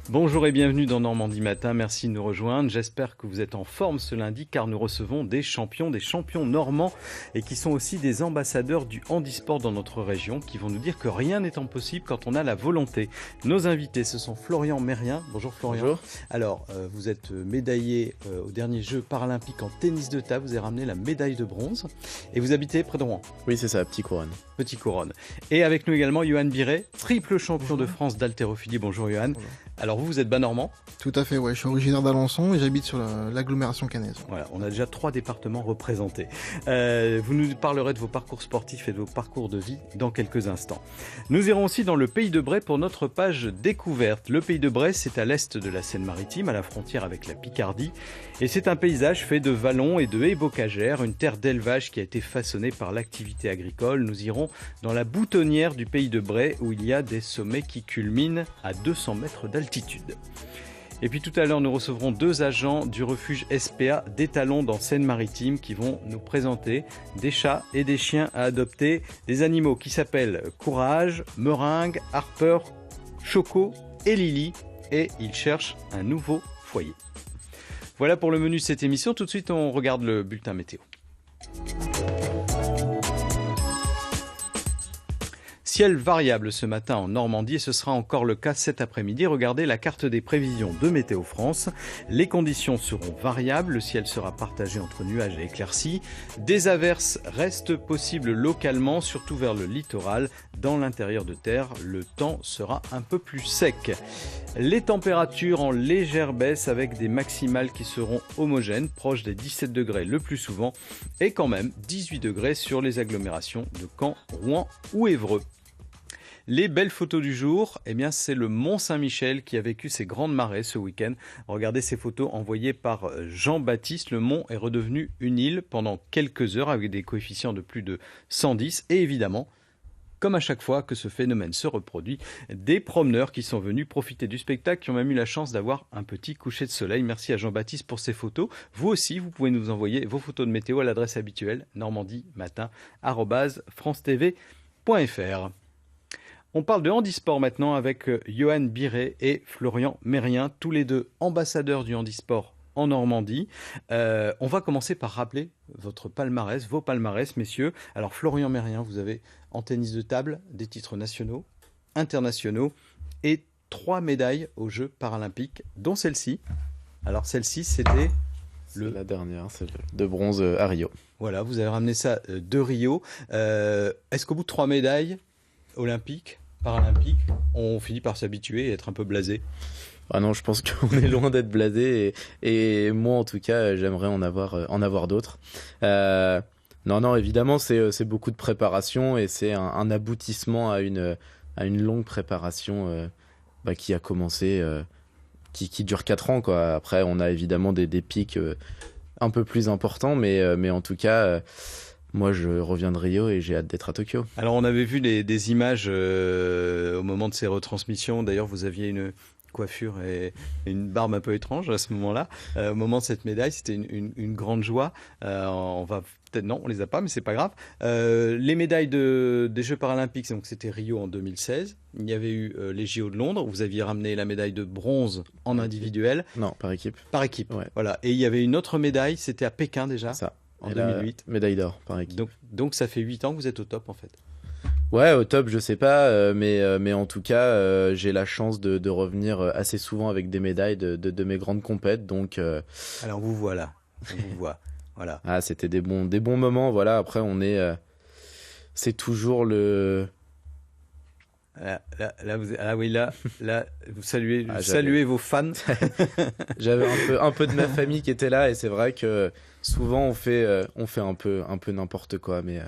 Bonjour et bienvenue dans Normandie Matin, merci de nous rejoindre. J'espère que vous êtes en forme ce lundi car nous recevons des champions normands et qui sont aussi des ambassadeurs du handisport dans notre région qui vont nous dire que rien n'est impossible quand on a la volonté. Nos invités, ce sont Florian Mérien. Bonjour Florian. Bonjour. Alors, vous êtes médaillé aux derniers Jeux paralympiques en tennis de table, vous avez ramené la médaille de bronze et vous habitez près de Rouen. Oui, c'est ça, Petit Couronne. Petit Couronne. Et avec nous également Johan Biret, triple champion de France d'haltérophilie. Bonjour Johan. Bonjour. Alors vous êtes bas normand. Tout à fait, ouais. Je suis originaire d'Alençon et j'habite sur l'agglomération caennaise. Voilà, on a déjà 3 départements représentés. Vous nous parlerez de vos parcours sportifs et de vos parcours de vie dans quelques instants. Nous irons aussi dans le Pays de Bray pour notre page découverte. Le Pays de Bray, c'est à l'est de la Seine-Maritime, à la frontière avec la Picardie. Et c'est un paysage fait de vallons et de haies bocagères, une terre d'élevage qui a été façonnée par l'activité agricole. Nous irons dans la boutonnière du Pays de Bray où il y a des sommets qui culminent à 200 mètres d'altitude. Et puis tout à l'heure, nous recevrons 2 agents du refuge SPA d'Étalon dans Seine-Maritime qui vont nous présenter des chats et des chiens à adopter, des animaux qui s'appellent Courage, Meringue, Harper, Choco et Lily, et ils cherchent un nouveau foyer. Voilà pour le menu de cette émission. Tout de suite, on regarde le bulletin météo. Ciel variable ce matin en Normandie et ce sera encore le cas cet après-midi. Regardez la carte des prévisions de Météo France. Les conditions seront variables, le ciel sera partagé entre nuages et éclaircies. Des averses restent possibles localement, surtout vers le littoral. Dans l'intérieur de terre, le temps sera un peu plus sec. Les températures en légère baisse avec des maximales qui seront homogènes, proches des 17 degrés le plus souvent, et quand même 18 degrés sur les agglomérations de Caen, Rouen ou Évreux. Les belles photos du jour, eh bien c'est le Mont Saint-Michel qui a vécu ses grandes marées ce week-end. Regardez ces photos envoyées par Jean-Baptiste. Le mont est redevenu une île pendant quelques heures avec des coefficients de plus de 110 et évidemment, comme à chaque fois que ce phénomène se reproduit, des promeneurs qui sont venus profiter du spectacle, qui ont même eu la chance d'avoir un petit coucher de soleil. Merci à Jean-Baptiste pour ces photos. Vous aussi, vous pouvez nous envoyer vos photos de météo à l'adresse habituelle normandie-matin@francetv.fr. On parle de handisport maintenant avec Johan Biret et Florian Mérien, tous les deux ambassadeurs du handisport en Normandie. On va commencer par rappeler votre palmarès, vos palmarès, messieurs. Alors Florian Mérien, vous avez en tennis de table des titres nationaux, internationaux et 3 médailles aux Jeux paralympiques, dont celle-ci. Alors celle-ci, c'était la dernière, celle de bronze à Rio. Voilà, vous avez ramené ça de Rio. Est-ce qu'au bout de 3 médailles olympiques, paralympiques, on finit par s'habituer et être un peu blasé? Ah non, je pense qu'on est loin d'être blasé et moi en tout cas j'aimerais en avoir d'autres. Non, évidemment c'est beaucoup de préparation et c'est un aboutissement à une longue préparation qui a commencé, qui dure 4 ans quoi. Après on a évidemment des pics un peu plus importants mais en tout cas moi, je reviens de Rio et j'ai hâte d'être à Tokyo. Alors, on avait vu des images au moment de ces retransmissions. D'ailleurs, vous aviez une coiffure et une barbe un peu étrange à ce moment-là. Au moment de cette médaille, c'était une grande joie. On va peut-être non, on les a pas, mais c'est pas grave. Les médailles des Jeux paralympiques, donc c'était Rio en 2016. Il y avait eu les JO de Londres. Vous aviez ramené la médaille de bronze en individuel. Non, par équipe. Par équipe. Ouais. Voilà. Et il y avait une autre médaille. C'était à Pékin déjà. Ça. En 2008. Médaille d'or, par équipe. Donc ça fait 8 ans que vous êtes au top en fait. Ouais, au top, je sais pas, mais en tout cas, j'ai la chance de revenir assez souvent avec des médailles de mes grandes compètes, donc... Alors vous voilà, on vous voit, voilà. Ah, c'était des bons moments, voilà, après on est... c'est toujours le... Là, vous saluez vos fans. J'avais un peu de ma famille qui était là et c'est vrai que souvent on fait un peu n'importe quoi, mais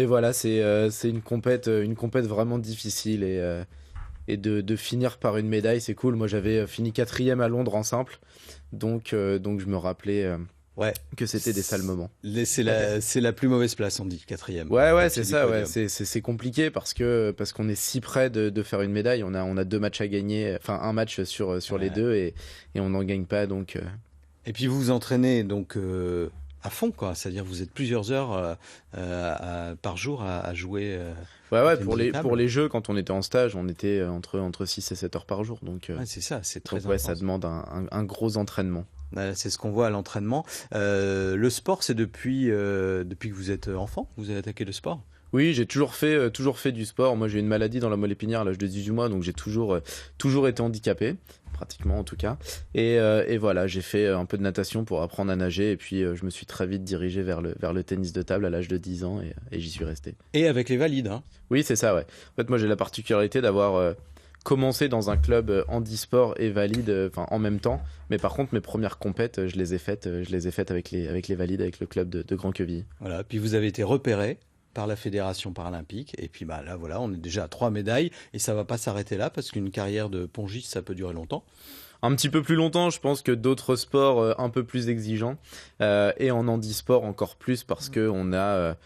voilà, c'est une compète vraiment difficile et de finir par une médaille, c'est cool. Moi, j'avais fini 4e à Londres en simple, donc je me rappelais que c'était des sales moments. C'est la plus mauvaise place, on dit, 4e. Ouais, c'est ça, ouais. C'est compliqué parce qu'on est si près de faire une médaille. On a 2 matchs à gagner, enfin un match sur les 2 et on n'en gagne pas, donc... Et puis vous vous entraînez donc à fond, quoi. C'est-à-dire vous êtes plusieurs heures par jour à jouer. Ouais, tennis de table. pour les jeux, quand on était en stage, on était entre 6 et 7 heures par jour. Donc, Ouais, c'est ça, c'est très donc ouais, intense. ça demande un gros entraînement. C'est ce qu'on voit à l'entraînement. Le sport, c'est depuis que vous êtes enfant, que vous avez attaqué le sport? Oui, j'ai toujours fait du sport. Moi, j'ai une maladie dans la moelle épinière à l'âge de 18 mois, donc j'ai toujours été handicapé, pratiquement en tout cas. Et voilà, j'ai fait un peu de natation pour apprendre à nager, et puis je me suis très vite dirigé vers le tennis de table à l'âge de 10 ans, et j'y suis resté. Et avec les valides, hein. Oui, c'est ça, ouais. En fait, moi, j'ai la particularité d'avoir commencé dans un club handisport et valide, en même temps. Mais par contre, mes premières compètes, je les ai faites avec les valides, avec le club de Grand-Quevilly. Voilà. Puis vous avez été repéré par la Fédération paralympique. Et puis bah, là, voilà, on est déjà à 3 médailles. Et ça va pas s'arrêter là, parce qu'une carrière de pongiste, ça peut durer longtemps. Un petit peu plus longtemps, je pense, que d'autres sports un peu plus exigeants. Et en handisport encore plus, parce qu'on a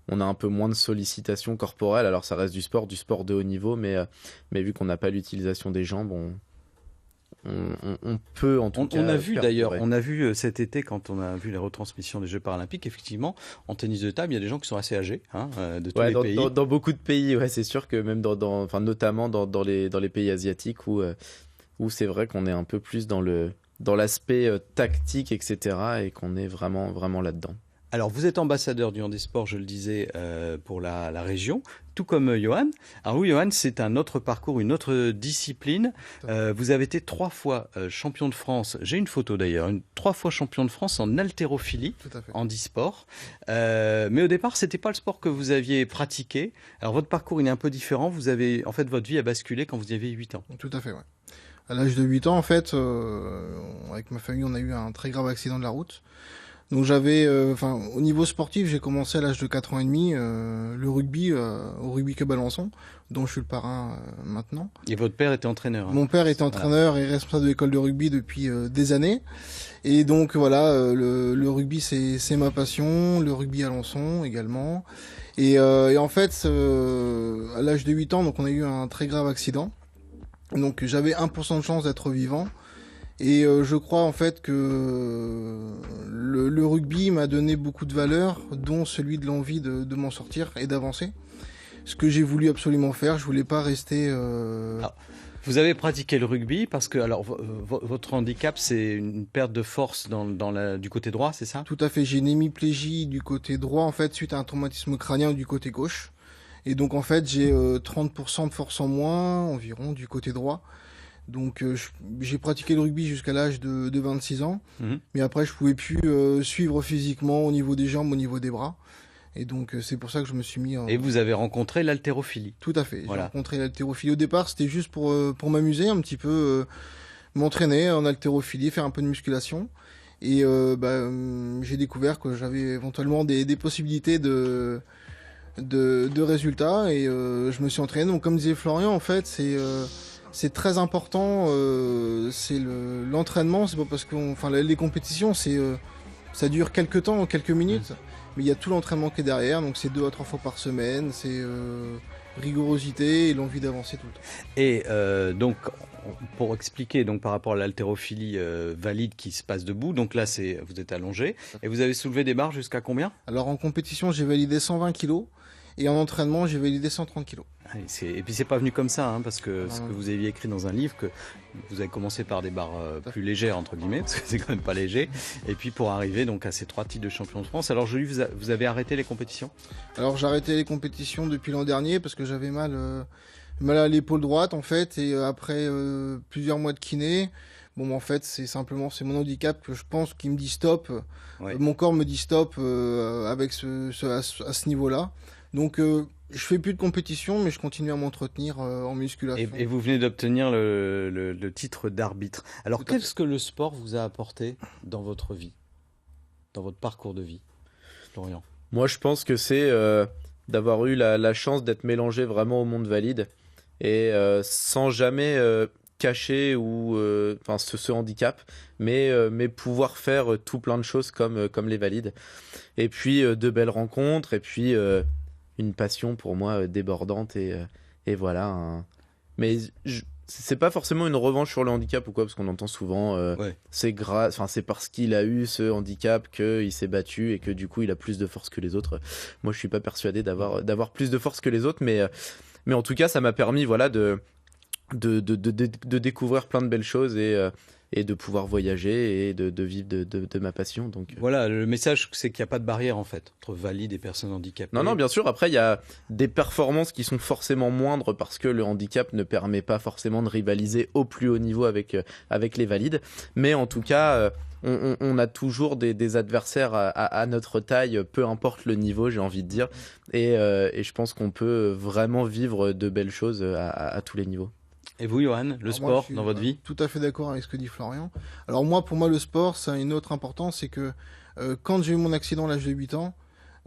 un peu moins de sollicitations corporelles. Alors ça reste du sport de haut niveau, mais vu qu'on n'a pas l'utilisation des jambes, on peut en tout cas... On a vu d'ailleurs, perdurer. on a vu cet été, quand on a vu les retransmissions des Jeux paralympiques, effectivement, en tennis de table, il y a des gens qui sont assez âgés, hein, de tous Ouais, les pays. dans beaucoup de pays, ouais, c'est sûr que même notamment dans les pays asiatiques où c'est vrai qu'on est un peu plus dans l'aspect tactique, etc., et qu'on est vraiment, vraiment là-dedans. Alors, vous êtes ambassadeur du handisport, je le disais, pour la région, tout comme Johan. Alors oui, Johan, c'est un autre parcours, une autre discipline. Vous avez été 3 fois champion de France. J'ai une photo d'ailleurs, 3 fois champion de France en haltérophilie, Tout à fait. handisport. Mais au départ, c'était pas le sport que vous aviez pratiqué. Alors, votre parcours, il est un peu différent. En fait, votre vie a basculé quand vous aviez 8 ans. Tout à fait, ouais. À l'âge de 8 ans, en fait, avec ma famille, on a eu un très grave accident de la route. Donc au niveau sportif, j'ai commencé à l'âge de 4 ans et demi, le rugby, au Rugby Club Alençon, dont je suis le parrain maintenant. Et votre père était entraîneur, hein. Mon père était entraîneur et responsable de l'école de rugby depuis des années. Et donc voilà, le rugby c'est ma passion, le rugby à Alençon également. Et en fait, à l'âge de 8 ans, donc on a eu un très grave accident. Donc j'avais 1% de chance d'être vivant. Et je crois en fait que le rugby m'a donné beaucoup de valeurs, dont celui de l'envie de m'en sortir et d'avancer. Ce que j'ai voulu absolument faire, je voulais pas rester... Vous avez pratiqué le rugby parce que alors votre handicap, c'est une perte de force du côté droit, c'est ça? Tout à fait, j'ai une hémiplégie du côté droit en fait suite à un traumatisme crânien du côté gauche. Et donc en fait j'ai 30% de force en moins environ du côté droit. Donc j'ai pratiqué le rugby jusqu'à l'âge de 26 ans. Mais après je pouvais plus suivre physiquement au niveau des jambes, au niveau des bras. Et donc c'est pour ça que je me suis mis en... Et vous avez rencontré l'haltérophilie. Tout à fait, Voilà. j'ai rencontré l'haltérophilie. Au départ c'était juste pour m'amuser un petit peu, m'entraîner en haltérophilie, faire un peu de musculation. Et j'ai découvert que j'avais éventuellement des possibilités de résultats. Et je me suis entraîné. Donc comme disait Florian, en fait c'est très important, c'est l'entraînement. C'est pas parce les compétitions, ça dure quelques temps, quelques minutes, mais il y a tout l'entraînement qui est derrière. Donc c'est 2 à 3 fois par semaine, c'est rigorosité et l'envie d'avancer tout le temps. Et donc, pour expliquer, donc par rapport à l'haltérophilie valide qui se passe debout, donc là vous êtes allongé et vous avez soulevé des barres jusqu'à combien? Alors en compétition, j'ai validé 120 kilos et en entraînement, j'ai validé 130 kilos. Et puis c'est pas venu comme ça, hein, parce que ce que vous aviez écrit dans un livre, que vous avez commencé par des barres plus légères entre guillemets, parce que c'est quand même pas léger, et puis pour arriver donc à ces 3 titres de champion de France. Alors je vous avez arrêté les compétitions? Alors j'ai arrêté les compétitions depuis l'an dernier parce que j'avais mal à l'épaule droite en fait, et après plusieurs mois de kiné. Bon, en fait, c'est mon handicap que je pense qui me dit stop. Ouais. Mon corps me dit stop avec à ce niveau-là. Donc je fais plus de compétition, mais je continue à m'entretenir en musculation. Et vous venez d'obtenir le titre d'arbitre. Alors Tout à fait. qu'est-ce que le sport vous a apporté dans votre vie, dans votre parcours de vie, Florian? Moi, je pense que c'est d'avoir eu la chance d'être mélangé vraiment au monde valide et sans jamais cacher ce handicap, mais pouvoir faire tout plein de choses comme les valides. Et puis de belles rencontres, et puis une passion pour moi débordante, et voilà. Mais c'est pas forcément une revanche sur le handicap ou quoi, parce qu'on entend souvent c'est parce qu'il a eu ce handicap qu'il s'est battu et que du coup il a plus de force que les autres. Moi je suis pas persuadé d'avoir plus de force que les autres, mais en tout cas ça m'a permis de découvrir plein de belles choses et de pouvoir voyager et de vivre de ma passion. Donc voilà, le message c'est qu'il n'y a pas de barrière en fait entre valides et personnes handicapées. Non, bien sûr. Après, il y a des performances qui sont forcément moindres parce que le handicap ne permet pas forcément de rivaliser au plus haut niveau avec les valides. Mais en tout cas, on a toujours des adversaires à notre taille, peu importe le niveau, j'ai envie de dire. Et je pense qu'on peut vraiment vivre de belles choses à tous les niveaux. Et vous, Johan, le sport dans votre vie? Tout à fait d'accord avec ce que dit Florian. Alors pour moi, le sport, ça a une autre importance, c'est que quand j'ai eu mon accident à l'âge de 8 ans,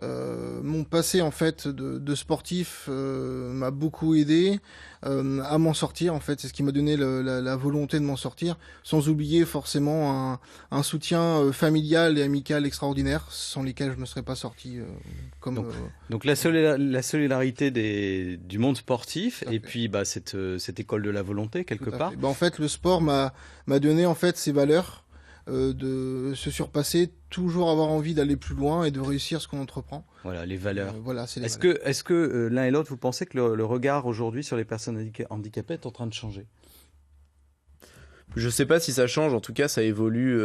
mon passé en fait de sportif m'a beaucoup aidé à m'en sortir. En fait, c'est ce qui m'a donné la volonté de m'en sortir, sans oublier forcément un soutien familial et amical extraordinaire, sans lesquels je ne serais pas sorti Donc la solidarité du monde sportif et puis cette école de la volonté quelque part. En fait, le sport m'a donné en fait ces valeurs. De se surpasser, toujours avoir envie d'aller plus loin et de réussir ce qu'on entreprend. Voilà, les valeurs. Est-ce que l'un et l'autre, vous pensez que le regard aujourd'hui sur les personnes handicapées est en train de changer? Je sais pas si ça change, en tout cas ça évolue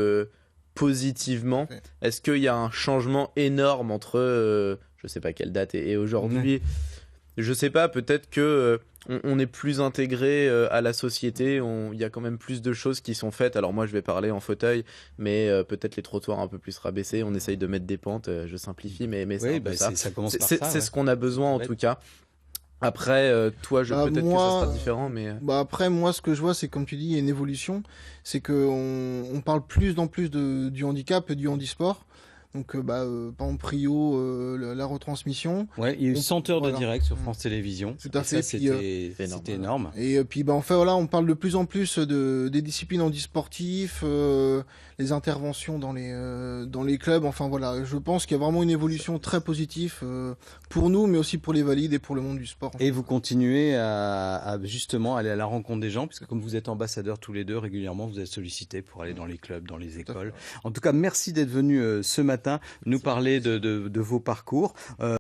positivement. Okay. Est-ce qu'il y a un changement énorme entre, je sais pas quelle date et aujourd'hui? Je sais pas, peut-être que on est plus intégré à la société, il y a quand même plus de choses qui sont faites. Alors moi je vais parler en fauteuil, mais peut-être les trottoirs un peu plus rabaissés, on essaye de mettre des pentes, je simplifie, mais c'est ça commence par ça. C'est ce qu'on a besoin en tout cas. Après, toi, peut-être que ça sera différent, mais... Après, moi, ce que je vois, c'est comme tu dis, il y a une évolution. C'est qu'on parle plus en plus du handicap et du handisport. Donc, par exemple, Rio, la retransmission. Ouais, il y a eu 100 heures de direct sur France Télévisions. Tout à fait. C'était énorme. Et puis, enfin, voilà, on parle de plus en plus des disciplines handisportifs, les interventions dans les clubs. Enfin, voilà, je pense qu'il y a vraiment une évolution très positive pour nous, mais aussi pour les valides et pour le monde du sport. Et vous continuez à justement aller à la rencontre des gens, puisque comme vous êtes ambassadeurs tous les deux, régulièrement, vous êtes sollicités pour aller dans les clubs, dans les écoles. En tout cas, merci d'être venus ce matin nous parler de vos parcours.